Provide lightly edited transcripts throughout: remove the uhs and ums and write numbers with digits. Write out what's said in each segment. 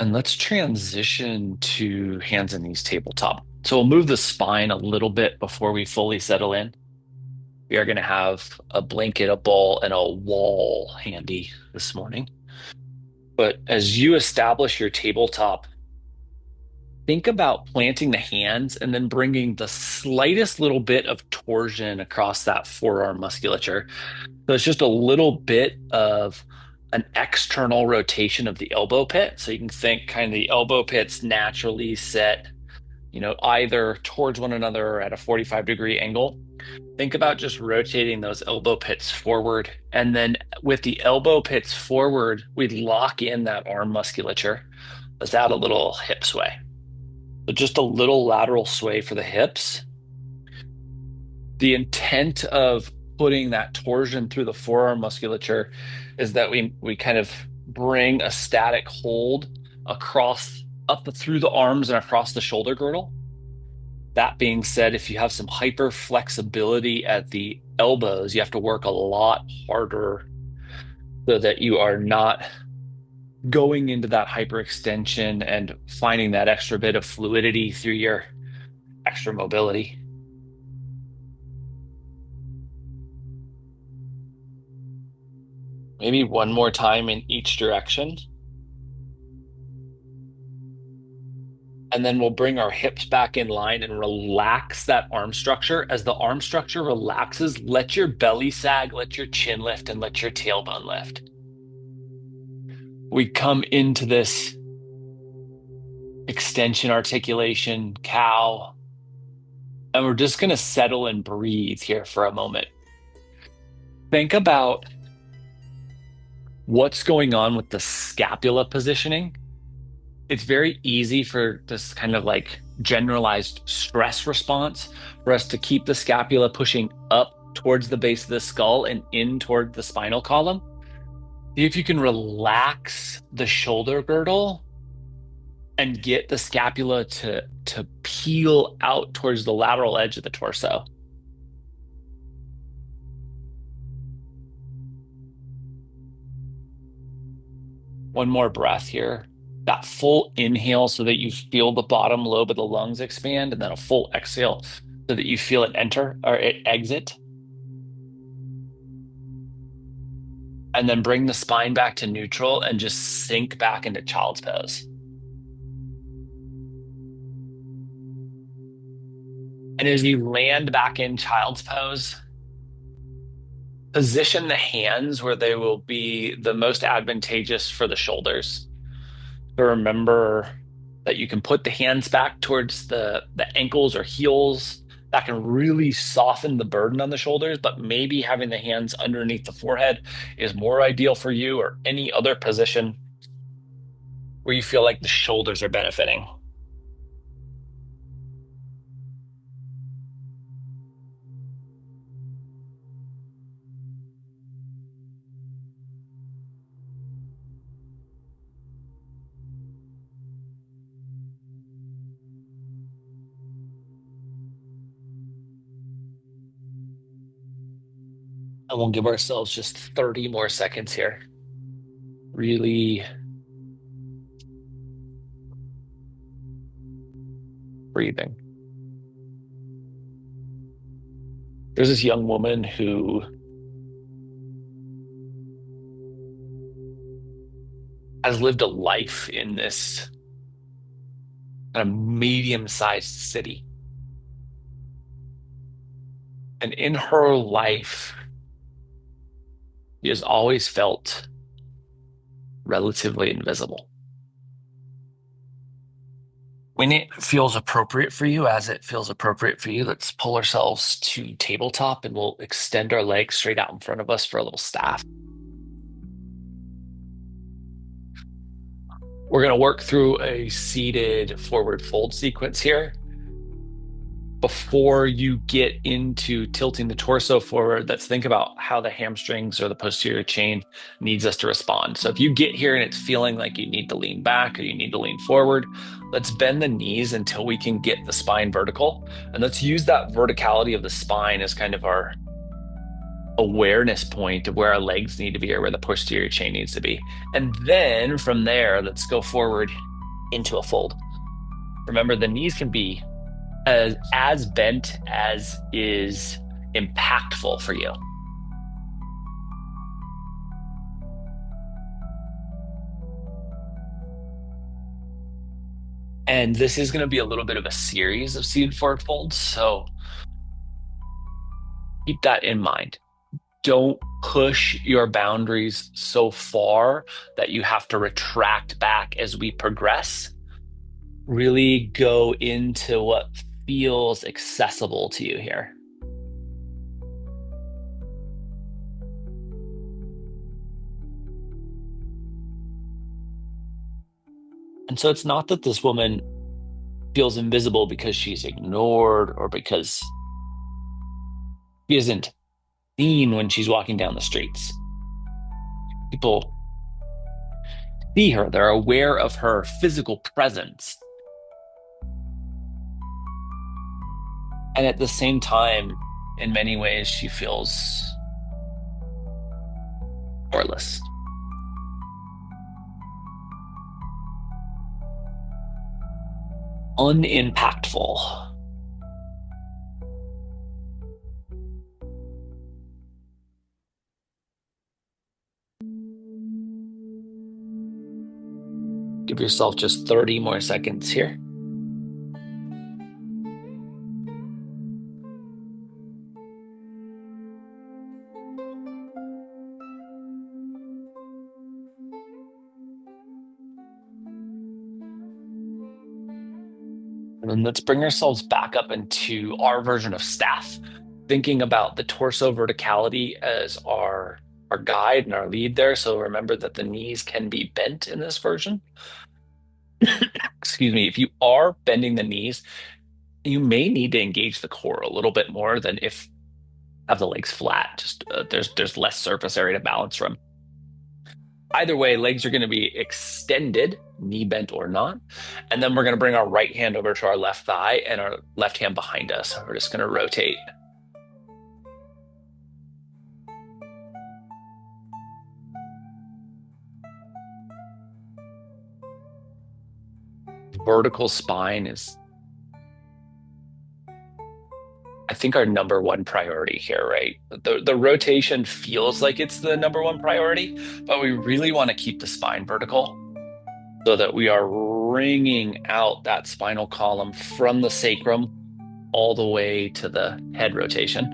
And let's transition to hands and knees tabletop. So we'll move the spine a little bit before we fully settle in. We are going to have a blanket, a ball, and a wall handy this morning. But as you establish your tabletop, think about planting the hands and then bringing the slightest little bit of torsion across that forearm musculature. So it's just a little bit of an external rotation of the elbow pit. So you can think kind of the elbow pits naturally set, either towards one another or at a 45-degree angle. Think about just rotating those elbow pits forward. And then with the elbow pits forward, we lock in that arm musculature. Let's add a little hip sway. So just a little lateral sway for the hips. The intent of putting that torsion through the forearm musculature is that we kind of bring a static hold across through the arms and across the shoulder girdle. That being said, if you have some hyper flexibility at the elbows, you have to work a lot harder so that you are not going into that hyperextension and finding that extra bit of fluidity through your extra mobility. Maybe one more time in each direction. And then we'll bring our hips back in line and relax that arm structure. As the arm structure relaxes, let your belly sag, let your chin lift, and let your tailbone lift. We come into this extension articulation, cow, and we're just going to settle and breathe here for a moment. Think about what's going on with the scapula positioning. It's very easy for this kind of like generalized stress response for us to keep the scapula pushing up towards the base of the skull and in toward the spinal column. See if you can relax the shoulder girdle and get the scapula to peel out towards the lateral edge of the torso. One more breath here. That full inhale so that you feel the bottom lobe of the lungs expand, and then a full exhale so that you feel it enter or it exit. And then bring the spine back to neutral and just sink back into child's pose. And as you land back in child's pose, position the hands where they will be the most advantageous for the shoulders. So remember that you can put the hands back towards the ankles or heels. That can really soften the burden on the shoulders, but maybe having the hands underneath the forehead is more ideal for you, or any other position where you feel like the shoulders are benefiting. And we'll give ourselves just 30 more seconds here. Really breathing. There's this young woman who has lived a life in this kind of medium-sized city. And in her life, she has always felt relatively invisible. When it feels appropriate for you, as it feels appropriate for you, let's pull ourselves to tabletop and we'll extend our legs straight out in front of us for a little staff. We're going to work through a seated forward fold sequence here. Before you get into tilting the torso forward, let's think about how the hamstrings or the posterior chain needs us to respond. So if you get here and it's feeling like you need to lean back or you need to lean forward, let's bend the knees until we can get the spine vertical. And let's use that verticality of the spine as kind of our awareness point of where our legs need to be or where the posterior chain needs to be. And then from there, let's go forward into a fold. Remember, the knees can be as bent as is impactful for you. And this is going to be a little bit of a series of seated forward folds. So keep that in mind. Don't push your boundaries so far that you have to retract back as we progress. Really go into what feels accessible to you here. And so it's not that this woman feels invisible because she's ignored or because she isn't seen when she's walking down the streets. People see her, they're aware of her physical presence. And at the same time, in many ways, she feels powerless. Unimpactful. Give yourself just 30 more seconds here. And then let's bring ourselves back up into our version of staff, thinking about the torso verticality as our guide and our lead there. So remember that the knees can be bent in this version. Excuse me. If you are bending the knees, you may need to engage the core a little bit more than if have the legs flat. Just there's less surface area to balance from. Either way, legs are going to be extended, knee bent or not. And then we're going to bring our right hand over to our left thigh and our left hand behind us. We're just going to rotate. Vertical spine is, I think, our number one priority here, right? The rotation feels like it's the number one priority, but we really want to keep the spine vertical so that we are wringing out that spinal column from the sacrum all the way to the head rotation.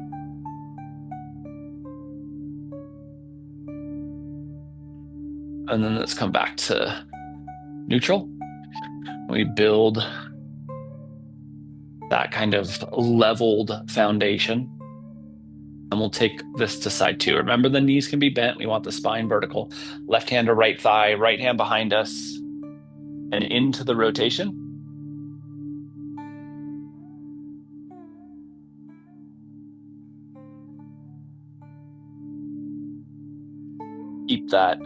And then let's come back to neutral. We build that kind of leveled foundation. And we'll take this to side two. Remember, the knees can be bent. We want the spine vertical. Left hand to right thigh, right hand behind us, and into the rotation. Keep that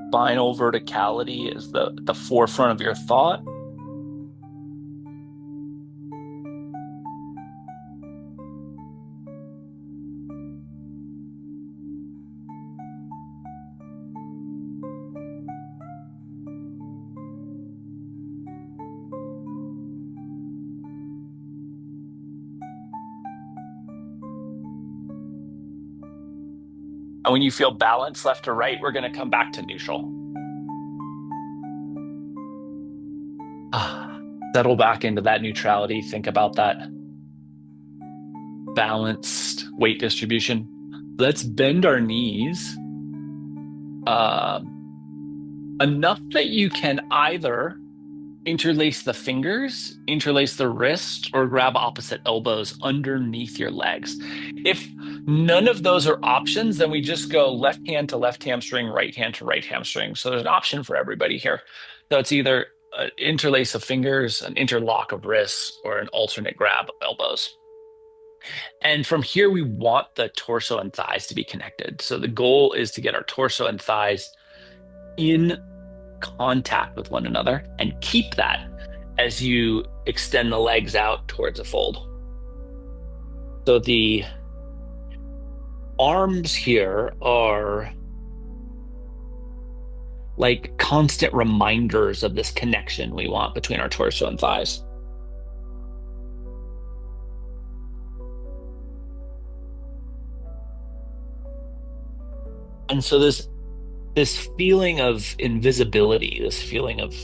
spinal verticality as the forefront of your thought. And when you feel balance left to right, we're going to come back to neutral. Settle back into that neutrality. Think about that balanced weight distribution. Let's bend our knees enough that you can either interlace the fingers, interlace the wrist, or grab opposite elbows underneath your legs. If none of those are options, then we just go left hand to left hamstring, right hand to right hamstring. So there's an option for everybody here. So it's either an interlace of fingers, an interlock of wrists, or an alternate grab of elbows. And from here, we want the torso and thighs to be connected. So the goal is to get our torso and thighs in contact with one another and keep that as you extend the legs out towards a fold. So the arms here are like constant reminders of this connection we want between our torso and thighs. And so this feeling of invisibility, this feeling of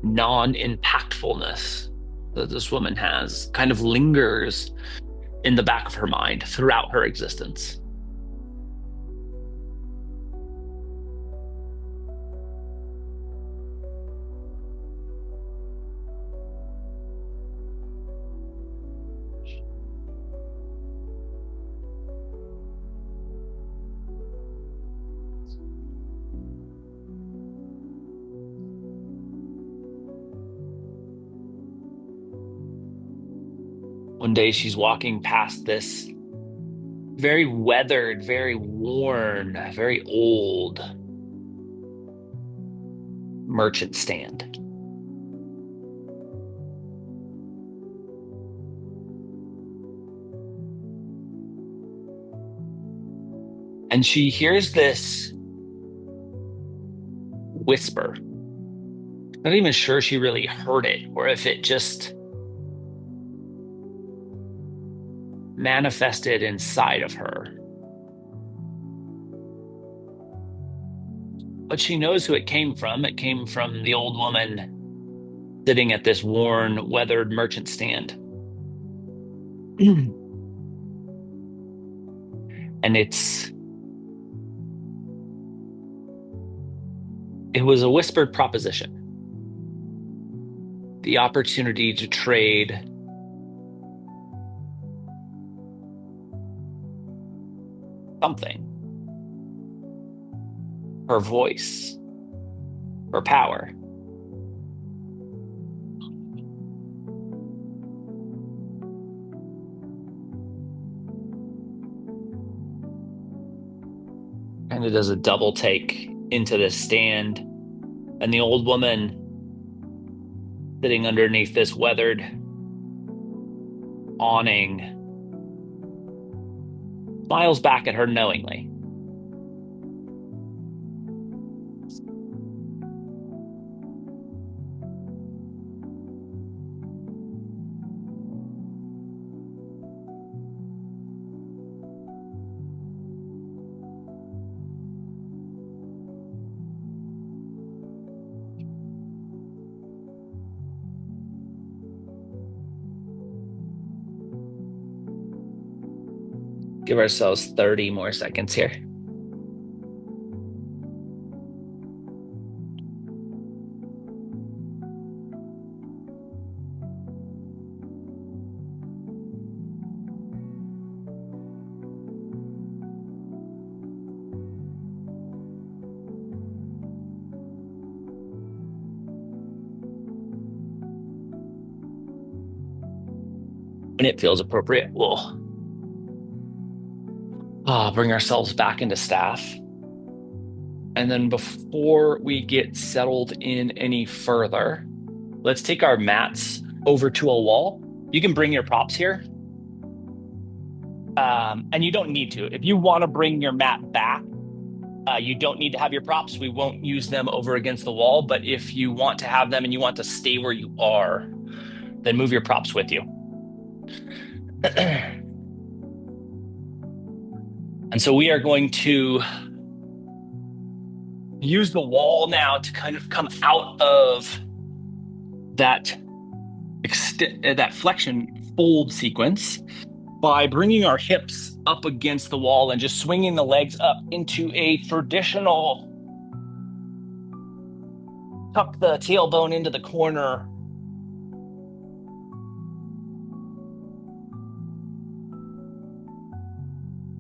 non-impactfulness that this woman has kind of lingers in the back of her mind throughout her existence. One day she's walking past this very weathered, very worn, very old merchant stand. And she hears this whisper. Not even sure she really heard it or if it just manifested inside of her. But she knows who it came from. It came from the old woman sitting at this worn, weathered merchant stand. And it was a whispered proposition. The opportunity to trade something, her voice, her power. And it does a double take into this stand. And the old woman sitting underneath this weathered awning smiles back at her knowingly. Give ourselves 30 more seconds here. When it feels appropriate, we'll bring ourselves back into staff. And then before we get settled in any further, let's take our mats over to a wall. You can bring your props here. And you don't need to. If you want to bring your mat back, you don't need to have your props. We won't use them over against the wall. But if you want to have them and you want to stay where you are, then move your props with you. And so we are going to use the wall now to kind of come out of that that flexion fold sequence by bringing our hips up against the wall and just swinging the legs up into a traditional tuck the tailbone into the corner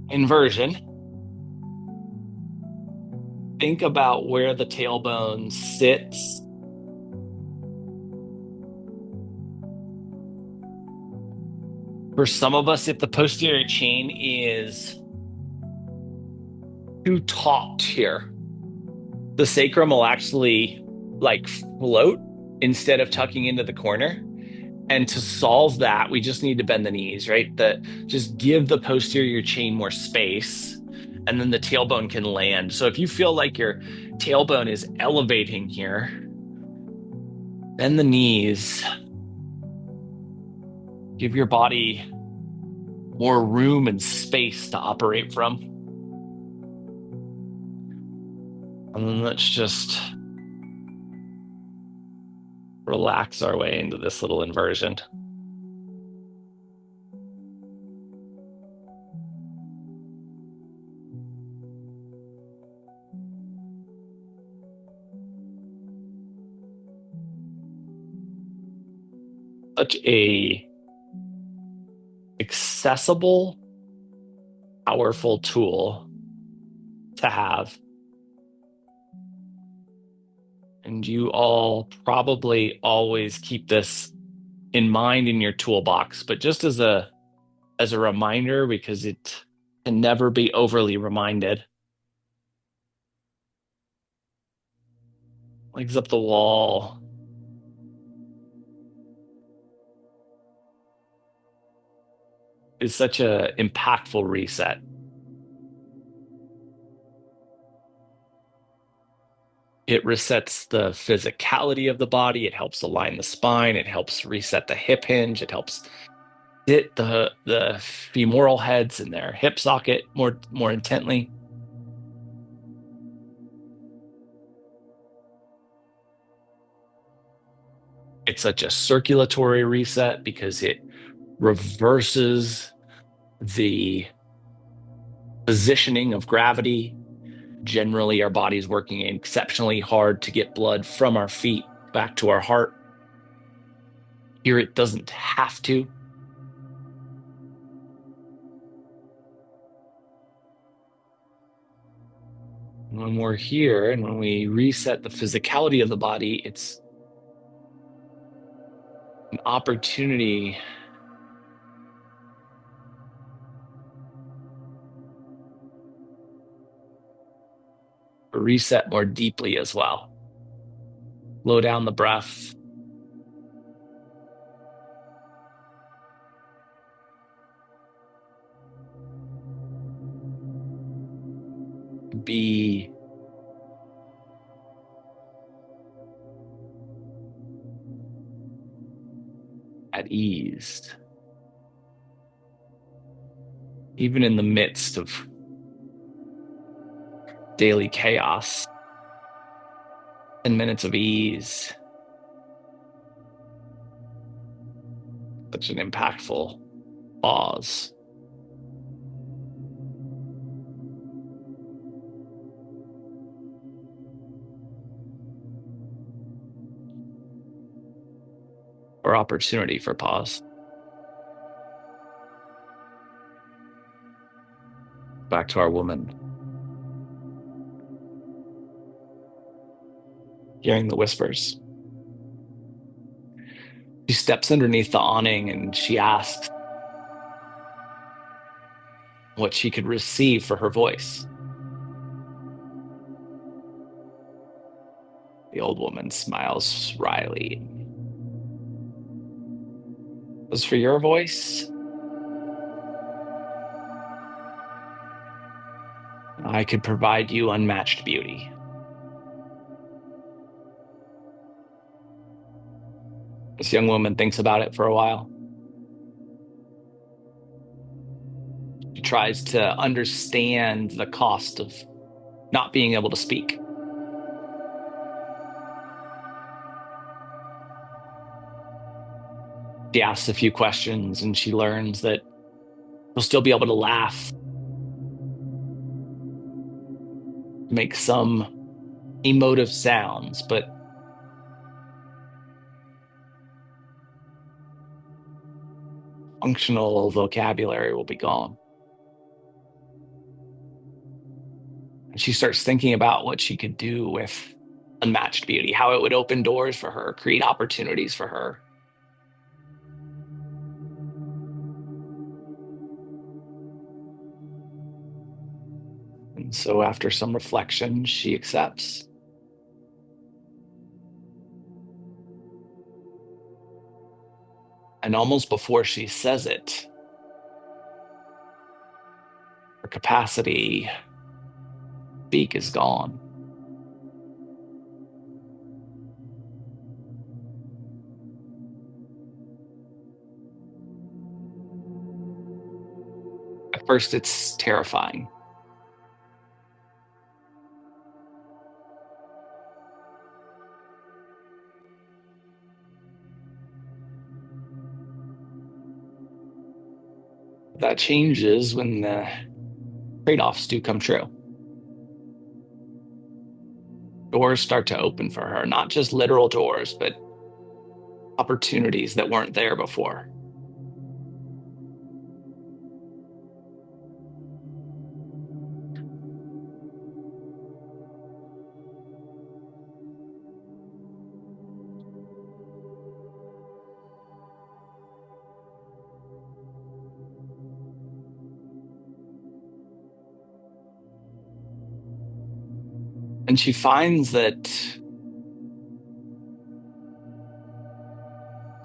inversion. Think about where the tailbone sits. For some of us, if the posterior chain is too taut here, the sacrum will actually like float instead of tucking into the corner. And to solve that, we just need to bend the knees, right? Just give the posterior chain more space, and then the tailbone can land. So if you feel like your tailbone is elevating here, bend the knees, give your body more room and space to operate from. And then let's just relax our way into this little inversion. Such a accessible, powerful tool to have. And you all probably always keep this in mind in your toolbox, but just as a reminder, because it can never be overly reminded. Legs up the wall. Is such a impactful reset. It resets the physicality of the body. It helps align the spine. It helps reset the hip hinge. It helps sit the femoral heads in their hip socket more intently. It's such a circulatory reset because it reverses the positioning of gravity. Generally, our body's working exceptionally hard to get blood from our feet back to our heart. Here, it doesn't have to. When we're here and when we reset the physicality of the body, it's an opportunity to reset more deeply as well. Slow down the breath. Be at ease, even in the midst of daily chaos. 10 minutes of ease, such an impactful pause. Or opportunity for pause. Back to our woman. Hearing the whispers. She steps underneath the awning and she asks what she could receive for her voice. The old woman smiles wryly. As for your voice, I could provide you unmatched beauty. This young woman thinks about it for a while. She tries to understand the cost of not being able to speak. She asks a few questions and she learns that she'll still be able to laugh, make some emotive sounds, but functional vocabulary will be gone. And she starts thinking about what she could do with unmatched beauty, how it would open doors for her, create opportunities for her. And so, after some reflection, she accepts. And almost before she says it, her capacity to speak is gone. At first, it's terrifying. That changes when the trade-offs do come true. Doors start to open for her, not just literal doors, but opportunities that weren't there before. And she finds that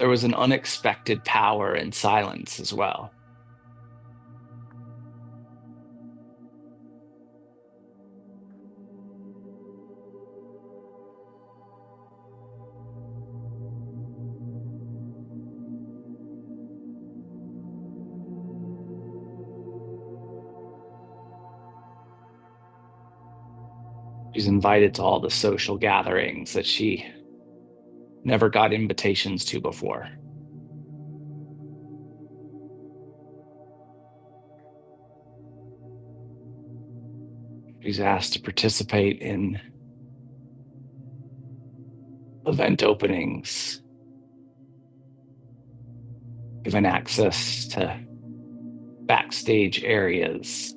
there was an unexpected power in silence as well. She's invited to all the social gatherings that she never got invitations to before. She's asked to participate in event openings, given access to backstage areas.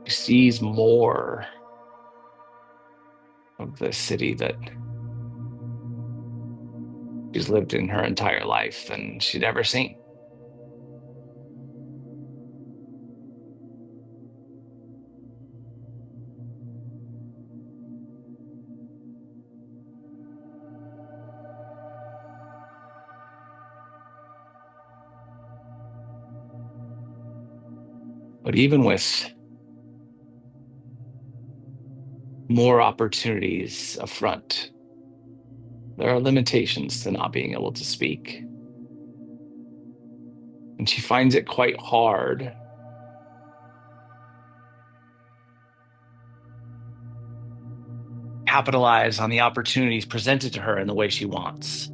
She sees more of the city that she's lived in her entire life than she'd ever seen. But even with more opportunities up front, there are limitations to not being able to speak. And she finds it quite hard capitalize on the opportunities presented to her in the way she wants.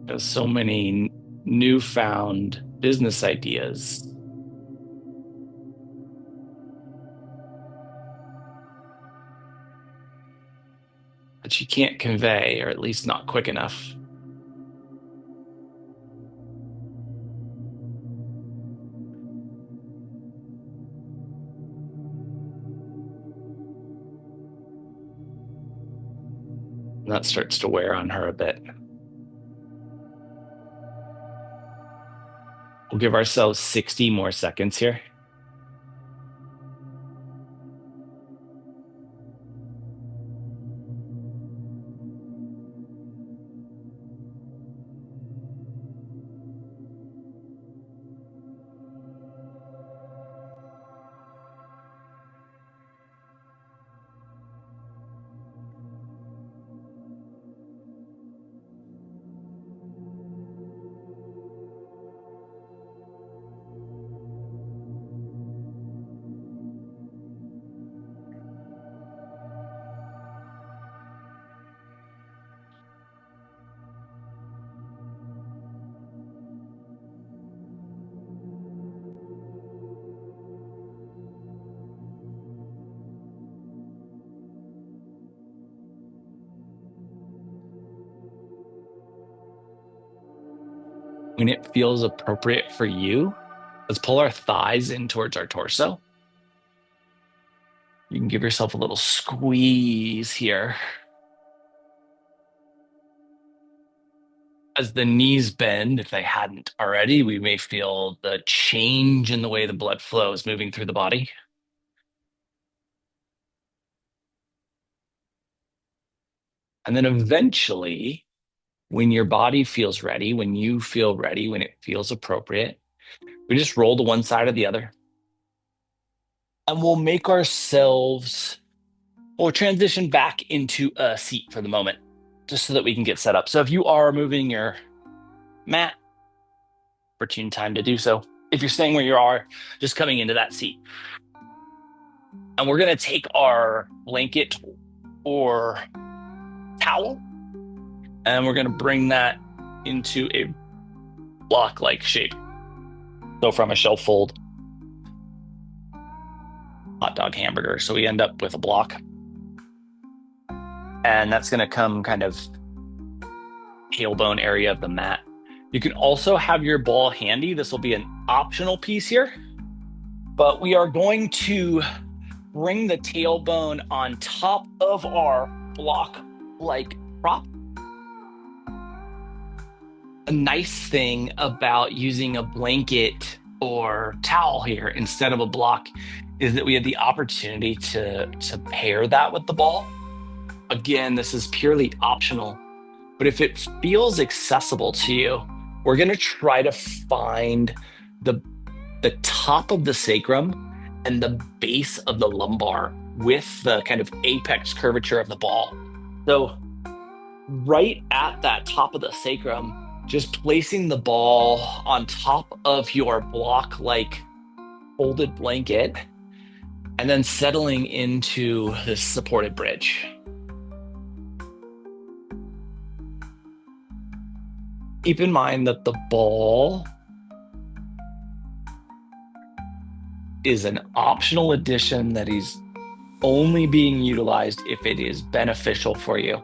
There's so many newfound business ideas that she can't convey, or at least not quick enough. And that starts to wear on her a bit. We'll give ourselves 60 more seconds here. When it feels appropriate for you, let's pull our thighs in towards our torso. You can give yourself a little squeeze here. As the knees bend, if they hadn't already, we may feel the change in the way the blood flow is moving through the body. And then eventually, when your body feels ready, when you feel ready, when it feels appropriate, we just roll to one side or the other. And we'll make ourselves, or transition back into a seat for the moment, just so that we can get set up. So if you are moving your mat, opportune time to do so. If you're staying where you are, just coming into that seat. And we're going to take our blanket or towel and we're going to bring that into a block-like shape. So from a shelf fold, hot dog hamburger. So we end up with a block. And that's going to come kind of tailbone area of the mat. You can also have your ball handy. This will be an optional piece here, but we are going to bring the tailbone on top of our block-like prop. A nice thing about using a blanket or towel here instead of a block is that we have the opportunity to pair that with the ball. Again, this is purely optional, but if it feels accessible to you, we're going to try to find the top of the sacrum and the base of the lumbar with the kind of apex curvature of the ball. So right at that top of the sacrum, just placing the ball on top of your block-like folded blanket and then settling into this supported bridge. Keep in mind that the ball is an optional addition that is only being utilized if it is beneficial for you.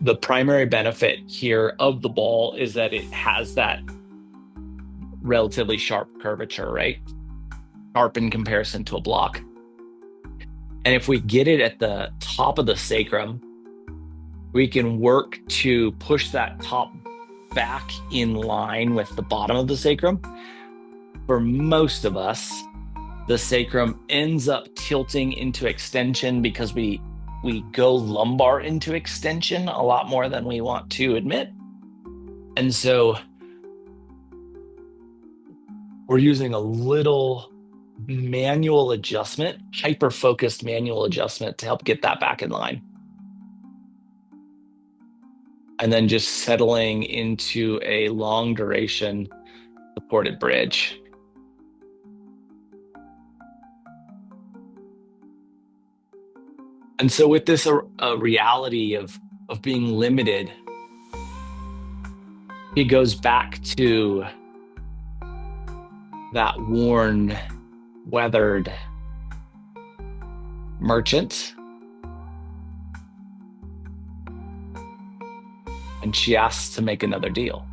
The primary benefit here of the ball is that it has that relatively sharp curvature, right? Sharp in comparison to a block. And if we get it at the top of the sacrum, we can work to push that top back in line with the bottom of the sacrum. For most of us, the sacrum ends up tilting into extension because we go lumbar into extension a lot more than we want to admit. And so we're using a little manual adjustment, hyper-focused manual adjustment to help get that back in line. And then just settling into a long duration supported bridge. And so with this a reality of being limited, it goes back to that worn, weathered merchant. And she asks to make another deal.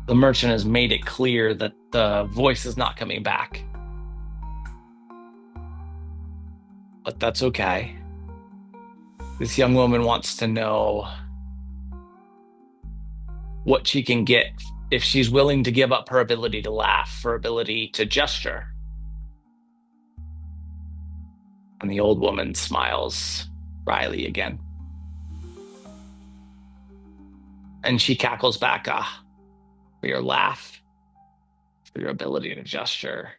The merchant has made it clear that the voice is not coming back. But that's okay. This young woman wants to know what she can get if she's willing to give up her ability to laugh, her ability to gesture. And the old woman smiles wryly again. And she cackles back, for your laugh, for your ability to gesture.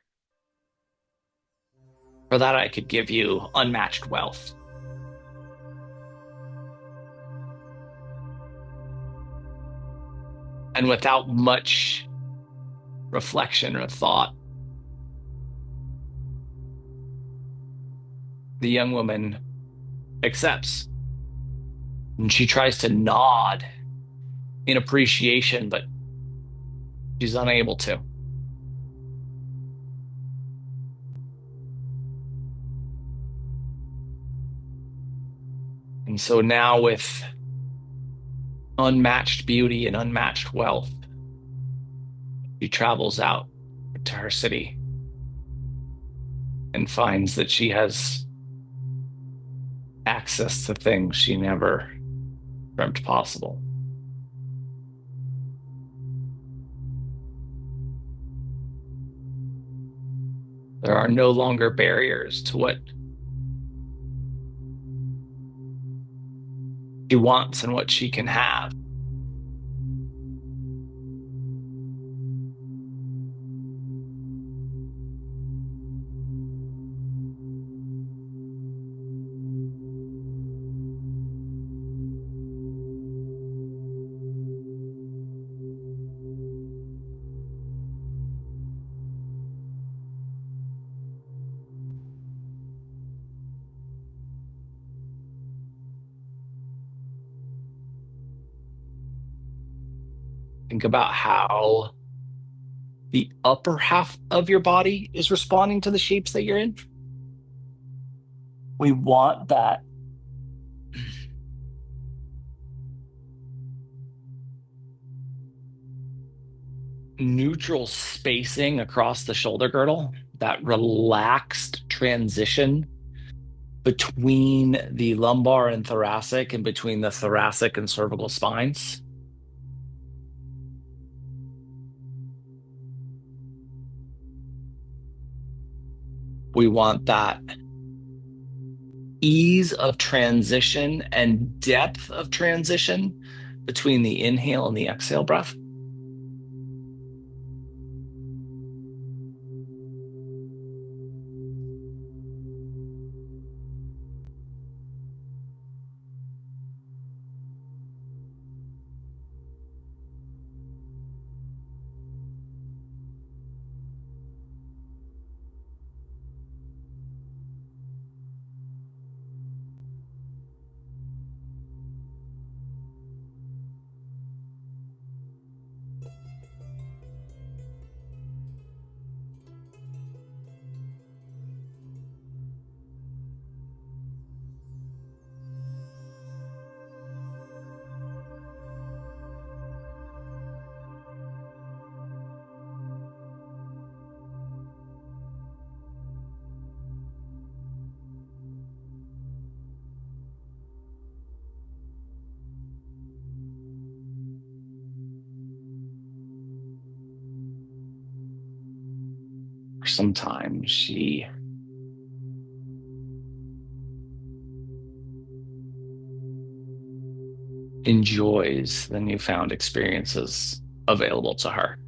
For that, I could give you unmatched wealth. And without much reflection or thought, the young woman accepts. And she tries to nod in appreciation, but she's unable to. And so now, with unmatched beauty and unmatched wealth, she travels out to her city. and finds that she has access to things she never dreamt possible. There are no longer barriers to what she wants and what she can have. Think about how the upper half of your body is responding to the shapes that you're in. We want that neutral spacing across the shoulder girdle, that relaxed transition between the lumbar and thoracic and between the thoracic and cervical spines. We want that ease of transition and depth of transition between the inhale and the exhale breath. Sometimes she enjoys the newfound experiences available to her.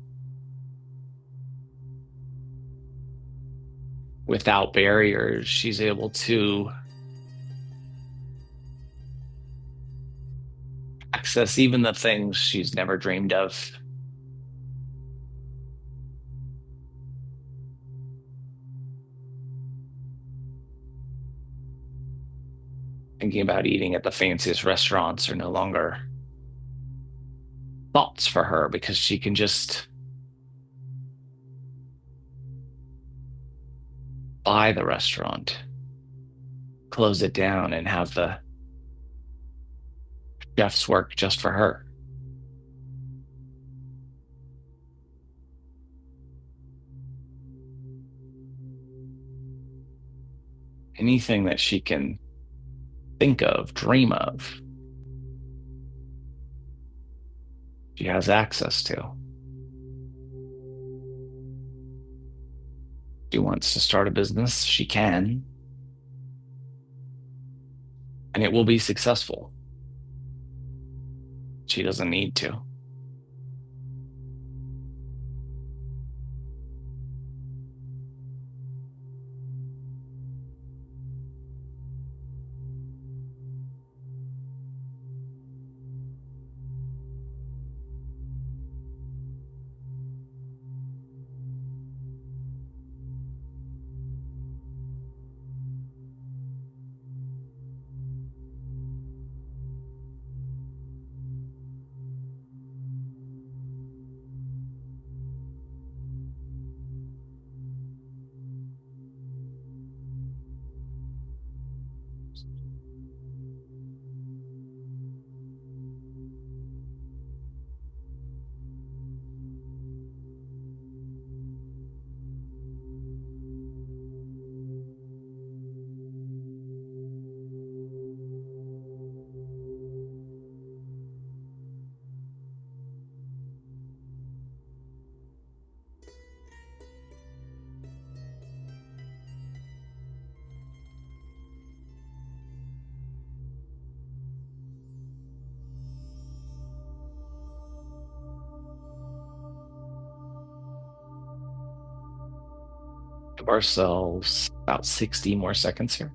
Without barriers, she's able to access even the things she's never dreamed of. Thinking about eating at the fanciest restaurants are no longer thoughts for her because she can just buy the restaurant, close it down, and have the chef's work just for her. Anything that she can think of, dream of, she has access to. She wants to start a business, she can, and it will be successful. She doesn't need to. Give ourselves about 60 more seconds here.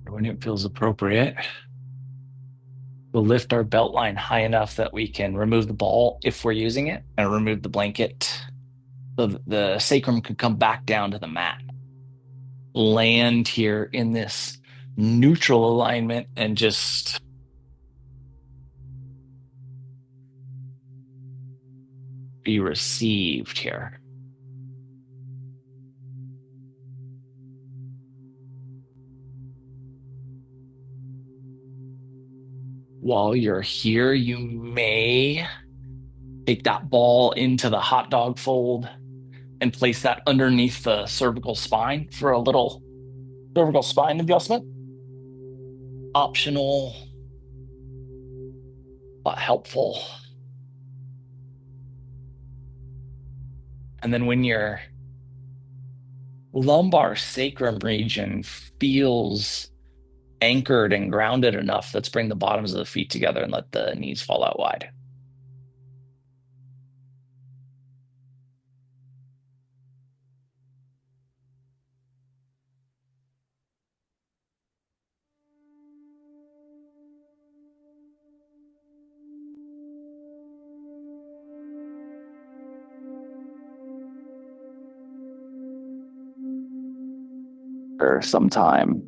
When it feels appropriate, we'll lift our belt line high enough that we can remove the ball if we're using it and remove the blanket so that the sacrum can come back down to the mat. Land here in this neutral alignment and just be received here. While you're here, you may take that ball into the hot dog fold and place that underneath the cervical spine for a little cervical spine adjustment. Optional, but helpful. And then when your lumbar sacrum region feels anchored and grounded enough, let's bring the bottoms of the feet together and let the knees fall out wide. For some time.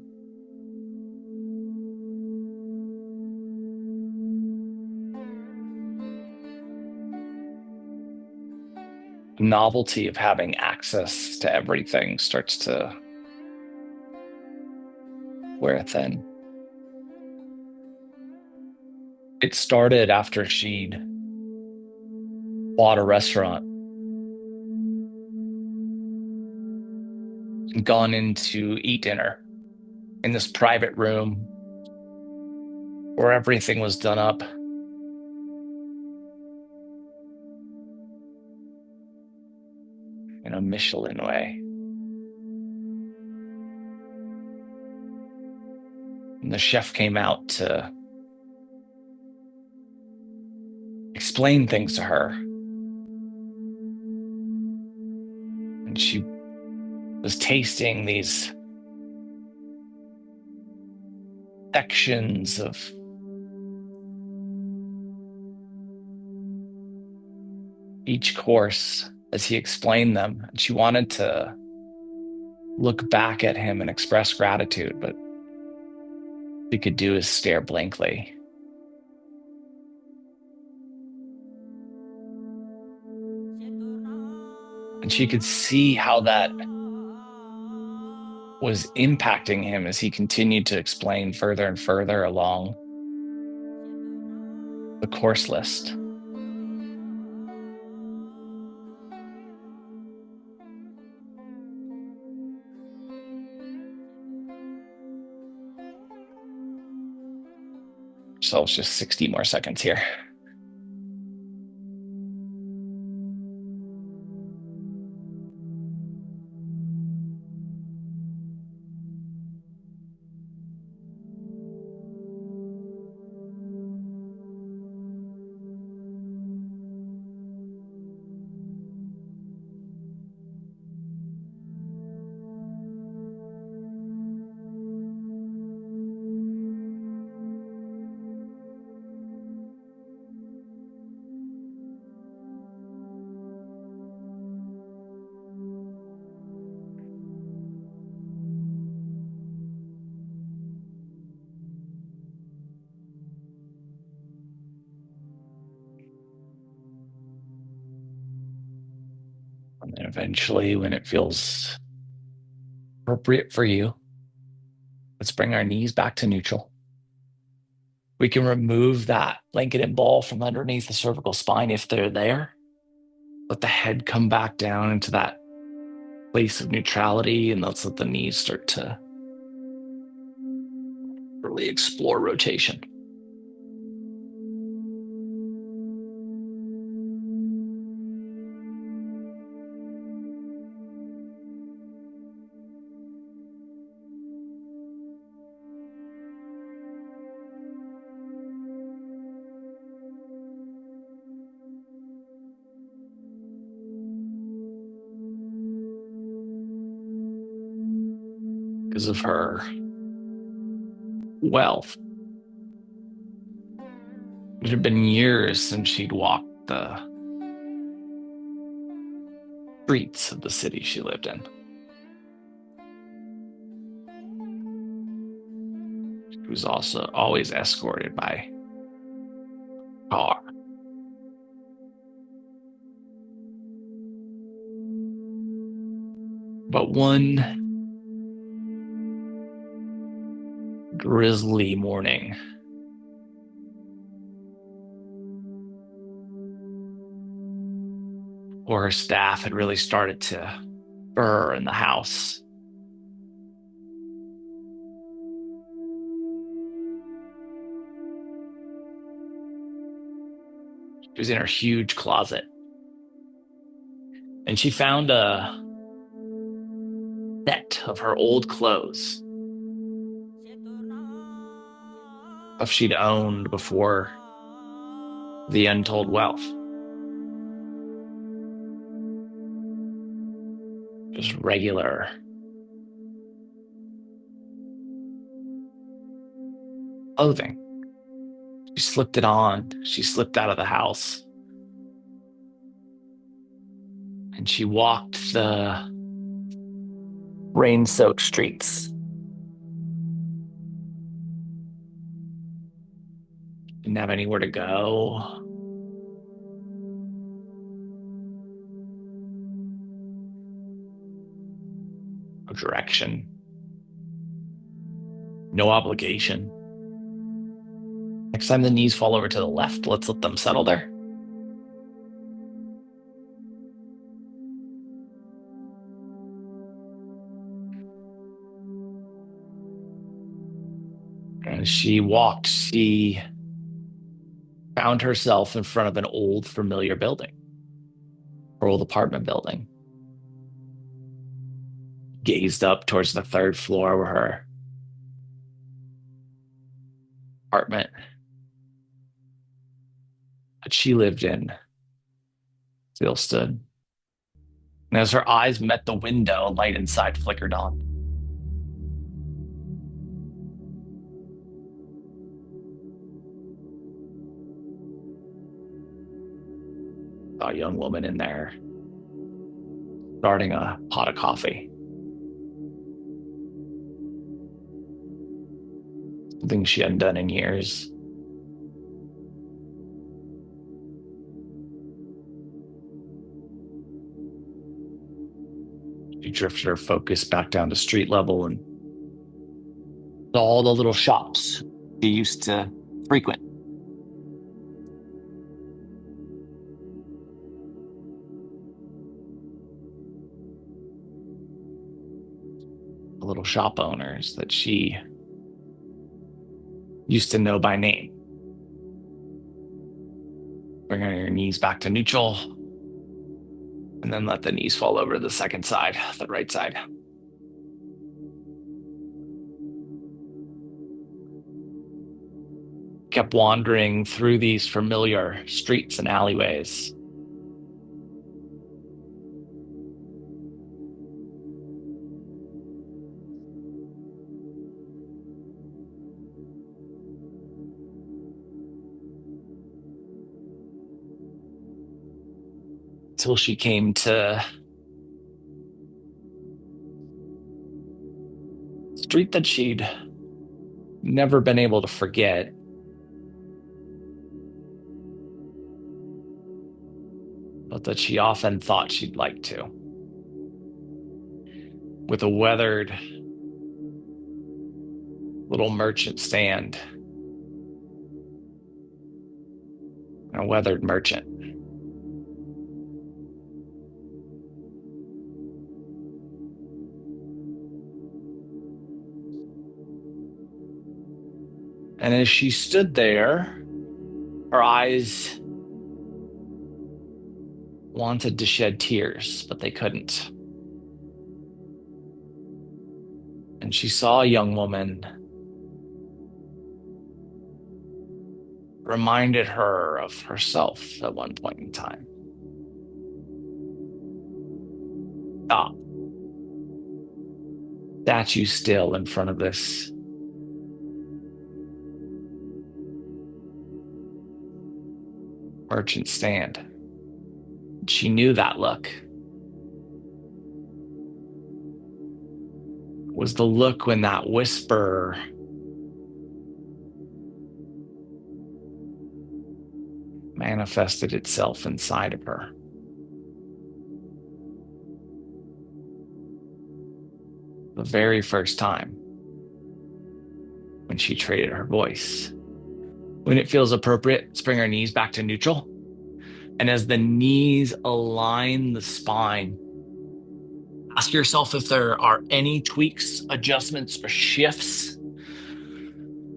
Novelty of having access to everything starts to wear thin. It started after she'd bought a restaurant and gone in to eat dinner in this private room where everything was done up in a Michelin way. And the chef came out to explain things to her. And she was tasting these sections of each course as he explained them. And she wanted to look back at him and express gratitude, but she could do is stare blankly. And she could see how that was impacting him as he continued to explain further and further along the course list. So it's just 60 more seconds here. And eventually, when it feels appropriate for you, let's bring our knees back to neutral. We can remove that blanket and ball from underneath the cervical spine if they're there. Let the head come back down into that place of neutrality, and let's let the knees start to really explore rotation. Because of her wealth, it had been years since she'd walked the streets of the city she lived in. She was also always escorted by a car. But one drizzly morning, where her staff had really started to burr in the house, she was in her huge closet, and she found a set of her old clothes of she'd owned before the untold wealth. Just regular clothing. She slipped it on. She slipped out of the house. And she walked the rain-soaked streets. Didn't have anywhere to go. No direction. No obligation. Next time the knees fall over to the left, let's let them settle there. As she walked, she found herself in front of an old familiar building, her old apartment building. Gazed up towards the third floor where her apartment that she lived in still stood. And as her eyes met the window, a light inside flickered on. Saw a young woman in there starting a pot of coffee. Something she hadn't done in years. She drifted her focus back down to street level and saw all the little shops she used to frequent. The little shop owners that she used to know by name. Bring your knees back to neutral, and then let the knees fall over to the second side, the right side. Kept wandering through these familiar streets and alleyways. Till she came to a street that she'd never been able to forget. But that she often thought she'd like to. with a weathered little merchant stand and a weathered merchant. And as she stood there, her eyes wanted to shed tears, but they couldn't. And she saw a young woman, reminded her of herself at one point in time. Stop. Statue still in front of this merchant stand. She knew that look. It was the look when that whisper manifested itself inside of her. The very first time when she traded her voice. When it feels appropriate, let's bring our knees back to neutral. And as the knees align the spine, ask yourself if there are any tweaks, adjustments, or shifts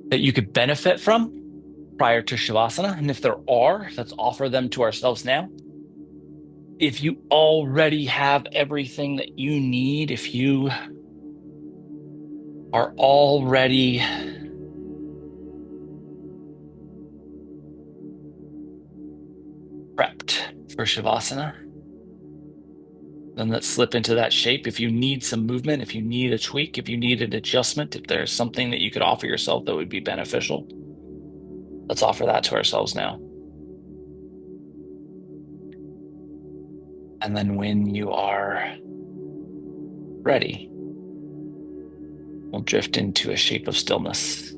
that you could benefit from prior to Shavasana. And if there are, let's offer them to ourselves now. If you already have everything that you need, if you are already prepped for Shavasana, then let's slip into that shape. If you need some movement, if you need a tweak, if you need an adjustment, if there's something that you could offer yourself that would be beneficial, let's offer that to ourselves now. And then when you are ready, we'll drift into a shape of stillness.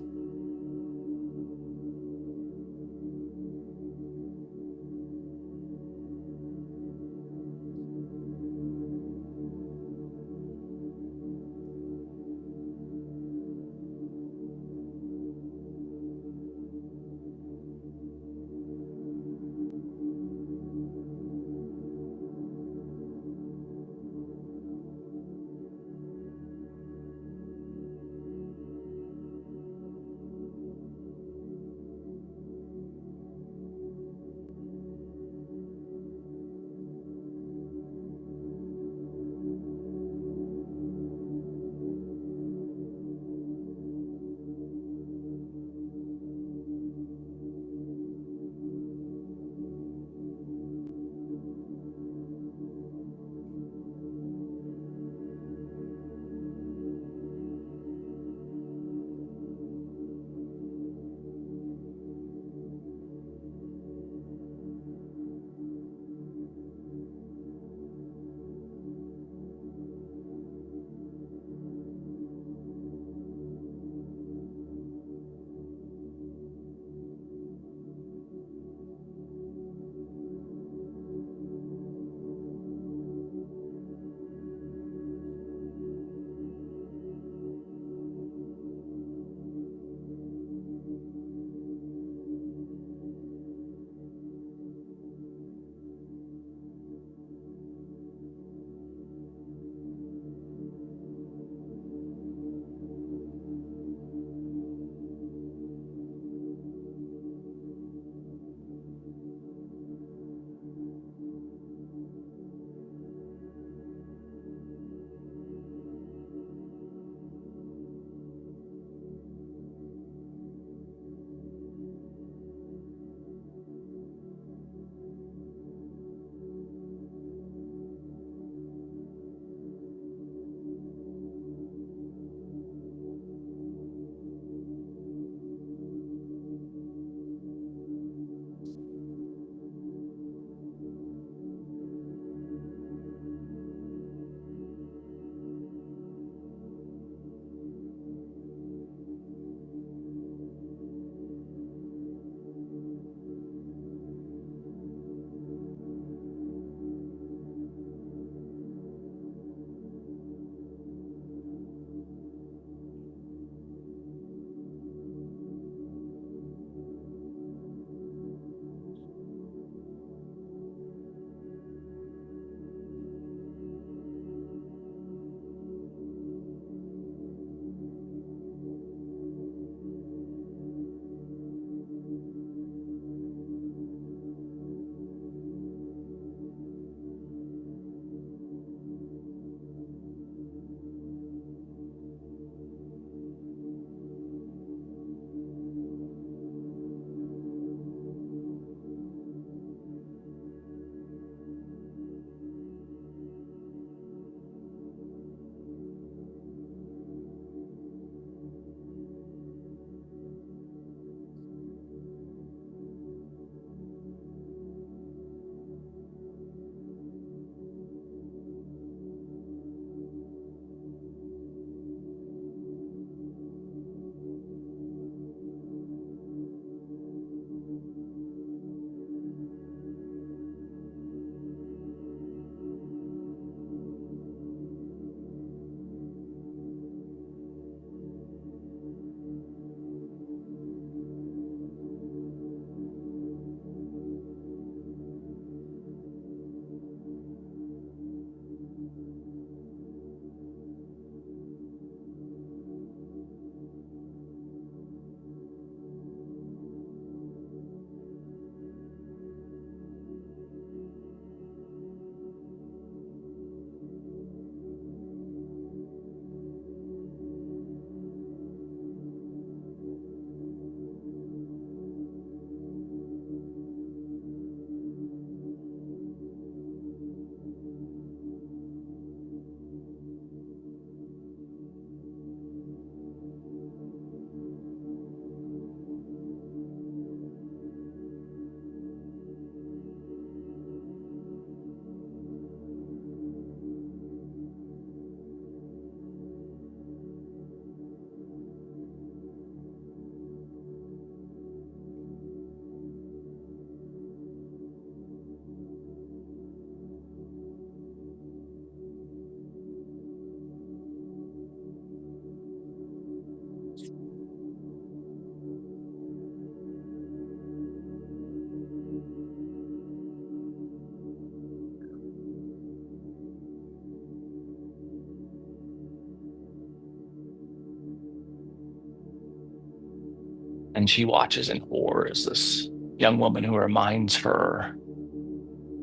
And she watches in horror as this young woman who reminds her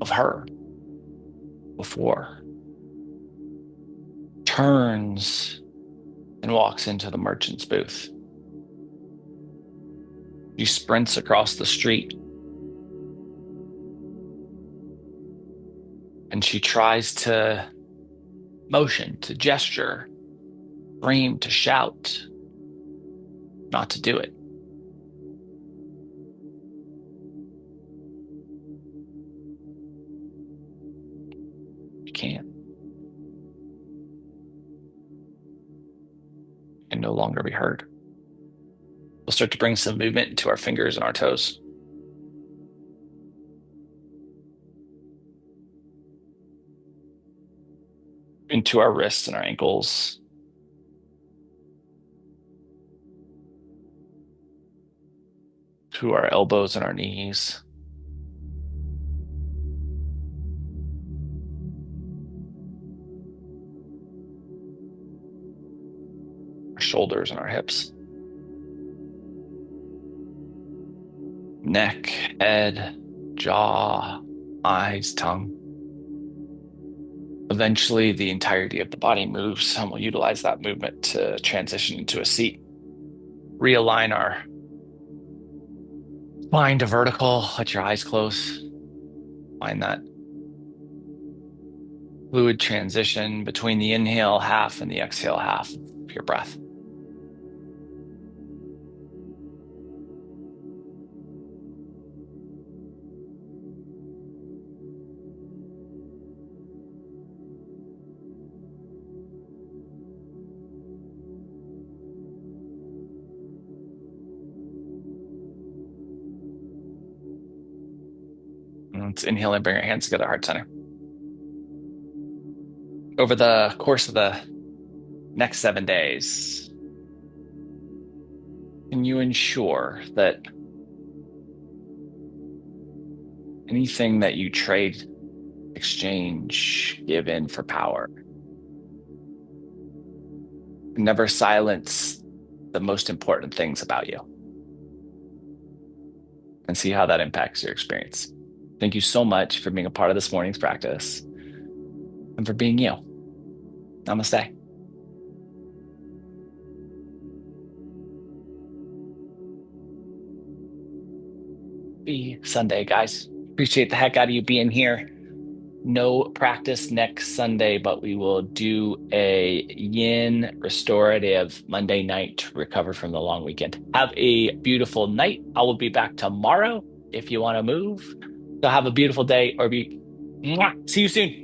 of her before turns and walks into the merchant's booth. She sprints across the street and she tries to motion, to gesture, scream, to shout, not to do it. She can't. And no longer be heard. We'll start to bring some movement into our fingers and our toes, into our wrists and our ankles, to our elbows and our knees, our shoulders and our hips, neck, head, jaw, eyes, tongue. Eventually, the entirety of the body moves, and we'll utilize that movement to transition into a seat. Realign our spine to vertical. Let your eyes close. Find that fluid transition between the inhale half and the exhale half of your breath. And let's inhale and bring our hands together, heart center. Over the course of the next 7 days, can you ensure that anything that you trade, exchange, give in for power, never silence the most important things about you, and see how that impacts your experience? Thank you so much for being a part of this morning's practice and for being you. Namaste. Happy Sunday, guys. Appreciate the heck out of you being here. No practice next Sunday, but we will do a yin restorative Monday night to recover from the long weekend. Have a beautiful night. I will be back tomorrow if you want to move. So have a beautiful day or be. Mwah. See you soon.